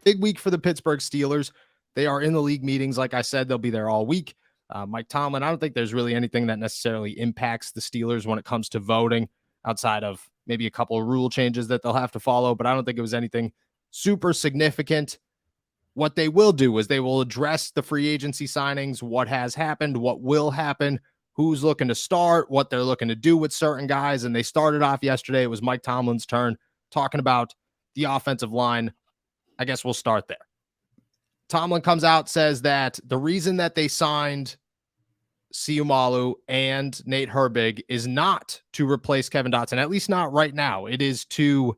big week for the Pittsburgh Steelers. They are in the league meetings. Like I said, they'll be there all week. Mike Tomlin, I don't think there's really anything that necessarily impacts the Steelers when it comes to voting outside of maybe a couple of rule changes that they'll have to follow, but I don't think it was anything super significant. What they will do is they will address the free agency signings, what has happened, what will happen, who's looking to start, what they're looking to do with certain guys. And they started off yesterday. It was Mike Tomlin's turn talking about the offensive line. I guess we'll start there. Tomlin comes out, says that the reason that they signed Siumalu and Nate Herbig is not to replace Kevin Dotson, at least not right now. It is to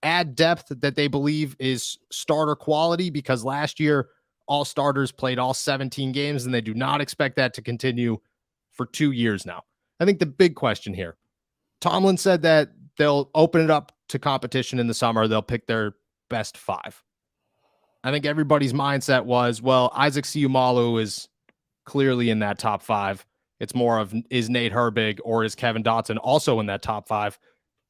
add depth that they believe is starter quality, because last year all starters played all 17 games, and they do not expect that to continue for 2 years now. I think the big question here, Tomlin said that they'll open it up to competition in the summer. They'll pick their best 5. I think everybody's mindset was, well, Isaac Siumalu is clearly in that top 5. It's more of, is Nate Herbig or is Kevin Dotson also in that top 5?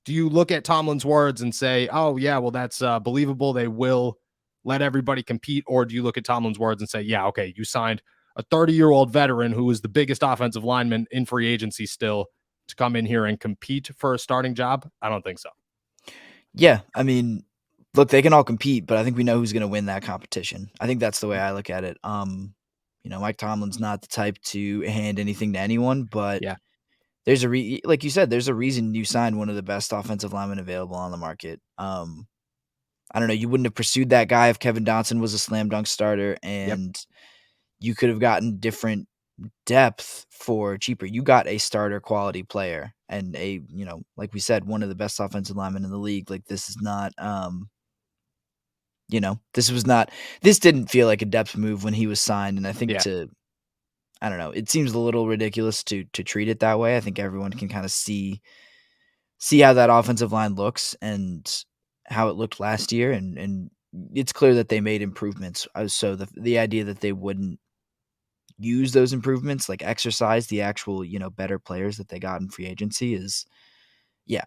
Do you look at Tomlin's words and say, oh, yeah, well, that's believable, they will let everybody compete? Or do you look at Tomlin's words and say, yeah, okay, you signed a 30-year-old veteran who is the biggest offensive lineman in free agency still to come in here and compete for a starting job? I don't think so. Yeah, I mean, look, they can all compete, but I think we know who's going to win that competition. I think that's the way I look at it. Mike Tomlin's not the type to hand anything to anyone, but yeah, there's like you said, there's a reason you signed one of the best offensive linemen available on the market. I don't know, you wouldn't have pursued that guy if Kevin Dotson was a slam dunk starter, and you could have gotten different depth for cheaper. You got a starter quality player and like we said, one of the best offensive linemen in the league. Like, this is not, this didn't feel like a depth move when he was signed. And I think I don't know, it seems a little ridiculous to treat it that way. I think everyone can kind of see how that offensive line looks and how it looked last year. And it's clear that they made improvements. So the idea that they wouldn't use those improvements, like exercise the actual, better players that they got in free agency is,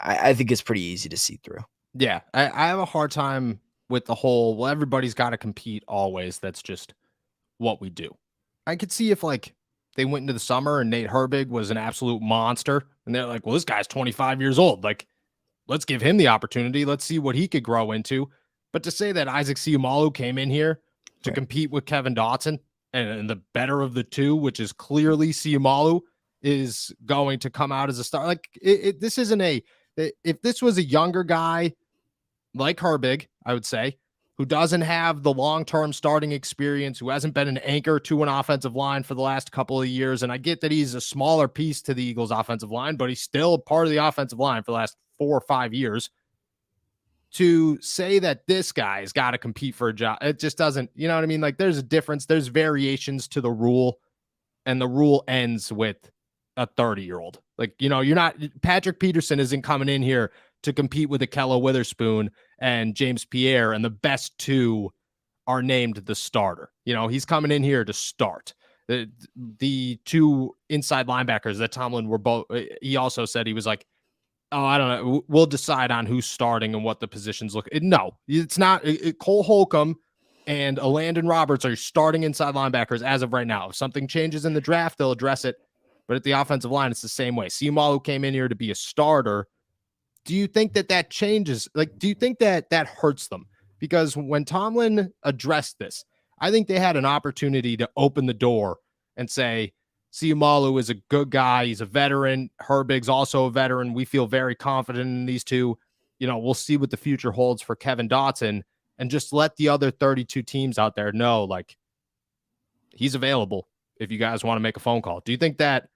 I think it's pretty easy to see through. Yeah. I have a hard time with the whole, well, everybody's got to compete always. That's just what we do. I could see if they went into the summer and Nate Herbig was an absolute monster and they're like, well, this guy's 25 years old. Like, let's give him the opportunity. Let's see what he could grow into. But to say that Isaac Siumalu came in here to compete with Kevin Dotson and the better of the two, which is clearly Siumalu, is going to come out as a star. Like, this isn't if this was a younger guy like Herbig, I would say, who doesn't have the long-term starting experience, who hasn't been an anchor to an offensive line for the last couple of years. And I get that he's a smaller piece to the Eagles offensive line, but he's still part of the offensive line for the last 4 or 5 years. To say that this guy's got to compete for a job, it just doesn't, you know what I mean? Like, there's a difference. There's variations to the rule, and the rule ends with a 30-year-old. Like, you're not, Patrick Peterson isn't coming in here to compete with Akella Witherspoon and James Pierre, and the best 2 are named the starter. He's coming in here to start. The 2 inside linebackers that Tomlin were both, he also said, he was like, oh, I don't know, we'll decide on who's starting and what the positions look. No, it's not. Cole Holcomb and Landon Roberts are starting inside linebackers as of right now. If something changes in the draft, they'll address it. But at the offensive line, it's the same way. Siumalu came in here to be a starter. Do you think that changes? Like, do you think that hurts them? Because when Tomlin addressed this, I think they had an opportunity to open the door and say, Siumalu is a good guy. He's a veteran. Herbig's also a veteran. We feel very confident in these 2. We'll see what the future holds for Kevin Dotson, and just let the other 32 teams out there know, like, he's available if you guys want to make a phone call. Do you think that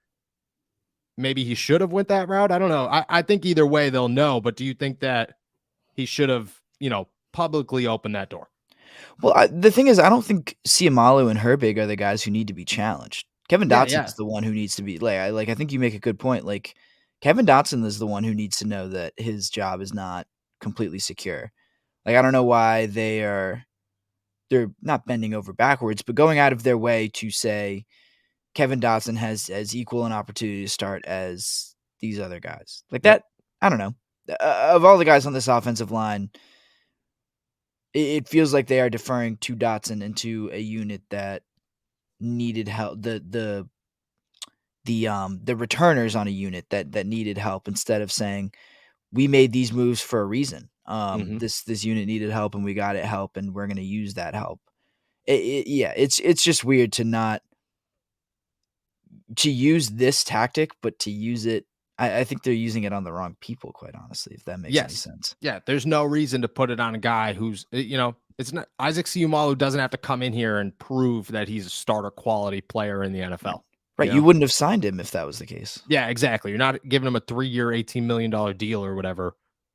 maybe he should have went that route? I don't know. I think either way they'll know, but do you think that he should have, publicly opened that door? Well, the thing is, I don't think Siumalu and Herbig are the guys who need to be challenged. Kevin Dotson is the one who needs to be, I think you make a good point. Like, Kevin Dotson is the one who needs to know that his job is not completely secure. Like, I don't know why they're not bending over backwards, but going out of their way to say Kevin Dotson has as equal an opportunity to start as these other guys. Like that, I don't know. Of all the guys on this offensive line, it feels like they are deferring to Dotson and to a unit that needed help. The returners on a unit that needed help instead of saying, "We made these moves for a reason. Mhm. This unit needed help and we got it help and we're gonna use that help." Yeah, it's just weird to not to use this tactic, but to use it I think they're using it on the wrong people, quite honestly, if that makes any Yes. sense. Yeah, there's no reason to put it on a guy who's, it's not Isaac Seumalo doesn't have to come in here and prove that he's a starter quality player in the Right. NFL, Right, you you know? wouldn't have signed him if that was the case. Yeah, exactly. You're not giving him a 3-year, $18 million deal or whatever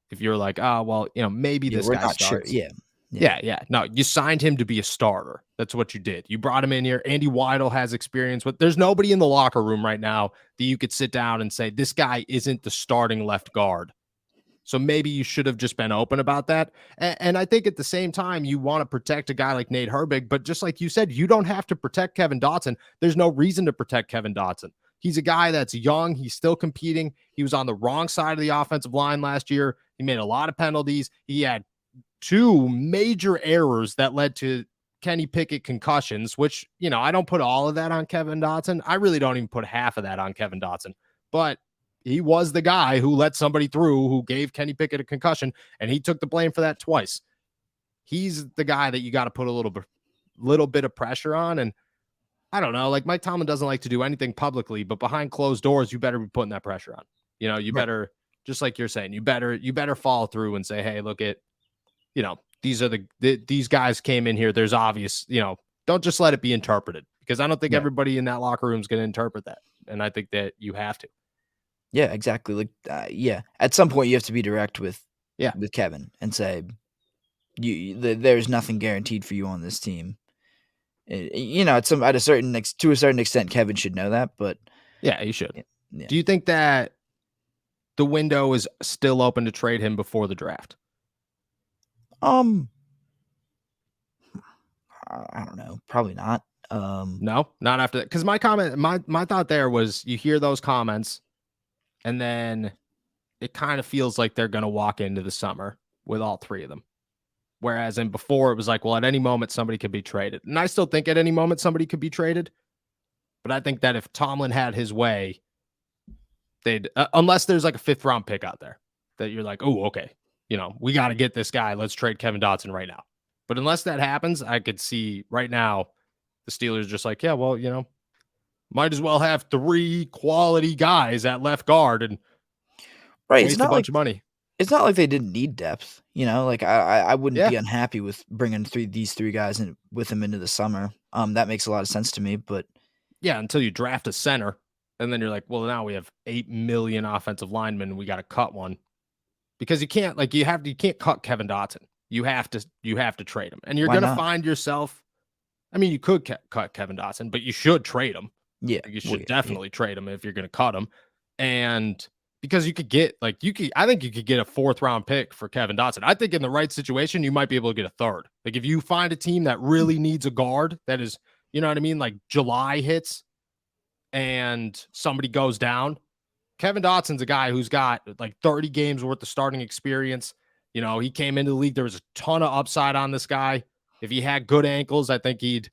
if you're like, "Oh, well, maybe Yeah, this we're guy not sure. starts." Yeah. Yeah. Yeah, yeah. No, you signed him to be a starter. That's what you did. You brought him in here. Andy Weidel has experience with there's nobody in the locker room right now that you could sit down and say, "This guy isn't the starting left guard." So maybe you should have just been open about that. And I think at the same time, you want to protect a guy like Nate Herbig, but just like you said, you don't have to protect Kevin Dotson. There's no reason to protect Kevin Dotson. He's a guy that's young. He's still competing. He was on the wrong side of the offensive line last year. He made a lot of penalties. He had two major errors that led to Kenny Pickett concussions, which, I don't put all of that on Kevin Dotson. I really don't even put half of that on Kevin Dotson. But he was the guy who let somebody through who gave Kenny Pickett a concussion, and he took the blame for that twice. He's the guy that you got to put a little bit of pressure on. And I don't know, like Mike Tomlin doesn't like to do anything publicly, but behind closed doors, you better be putting that pressure on. You Right. better, just like you're saying, you better follow through and say, hey, look at, these are these guys came in here. There's obvious, don't just let it be interpreted, because I don't think Right. everybody in that locker room is going to interpret that. And I think that you have to. Yeah, exactly. Like, yeah, at some point you have to be direct Yeah. with Kevin and say, there's nothing guaranteed for you on this team." At a certain to a certain extent, Kevin should know that, but Yeah, you should. yeah, yeah. Do you think that the window is still open to trade him before the draft? Um, I don't know, probably not. No, not after that. Because my thought there was, you hear those comments, and then it kind of feels like they're going to walk into the summer with all three of them. Whereas in before, it was like, well, at any moment somebody could be traded, and I still think at any moment somebody could be traded. But I think that if Tomlin had his way, they'd unless there's like a 5th round pick out there that you're like, oh, okay, we got to get this guy. Let's trade Kevin Dotson right now. But unless that happens, I could see right now the Steelers just like, yeah, well, might as well have 3 quality guys at left guard and right, waste a bunch of money. it's not like they didn't need depth, like, I wouldn't Yeah. be unhappy with bringing these 3 guys in with him into the summer. That makes a lot of sense to me, but Yeah. Until you draft a center. And then you're like, well, now we have 8 million offensive linemen. And we got to cut one, because you can't, like, you can't cut Kevin Dotson. You have to trade him. And you're why going to not? find yourself, I mean, you could cut Kevin Dotson, but you should trade him. Yeah. You Well, should yeah, yeah. definitely trade him if you're going to cut him. And because you could get, I think you could get a 4th round pick for Kevin Dotson. I think in the right situation, you might be able to get a 3rd. Like, if you find a team that really needs a guard that is, you know what I mean? Like, July hits and somebody goes down. Kevin Dotson's a guy who's got like 30 games worth of starting experience. He came into the league. There was a ton of upside on this guy. If he had good ankles, I think he'd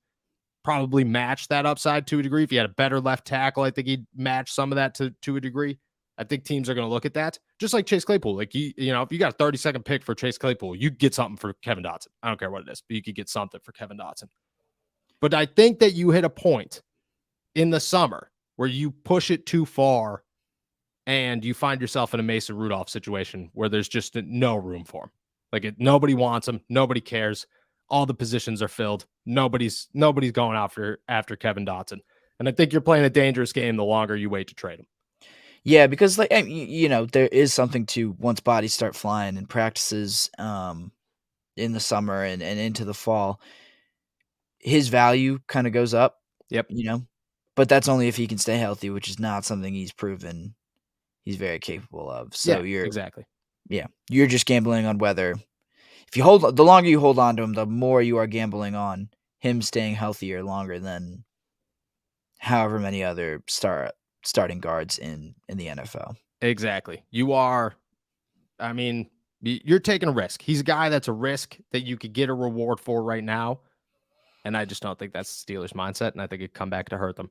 probably match that upside to a degree. If he had a better left tackle, I think he'd match some of that to a degree. I think teams are going to look at that. Just like Chase Claypool. Like, if you got a 30-second pick for Chase Claypool, you get something for Kevin Dotson. I don't care what it is, but you could get something for Kevin Dotson. But I think that you hit a point in the summer where you push it too far and you find yourself in a Mason Rudolph situation where there's just no room for him. Like, nobody wants him. Nobody cares. All the positions are filled. Nobody's going after Kevin Dotson. And I think you're playing a dangerous game the longer you wait to trade him. Yeah, because, like, there is something to once bodies start flying in practices, in the summer and into the fall, his value kinda goes up, Yep. you know? But that's only if he can stay healthy, which is not something he's proven he's very capable of. So Yeah, exactly. you're just gambling on whether if you hold the longer you hold on to him, the more you are gambling on him staying healthier longer than however many other starting guards in the NFL. Exactly. You are, I mean, You're taking a risk. He's a guy that's a risk that you could get a reward for right now. And I just don't think that's the Steelers' mindset, and I think it'd come back to hurt them.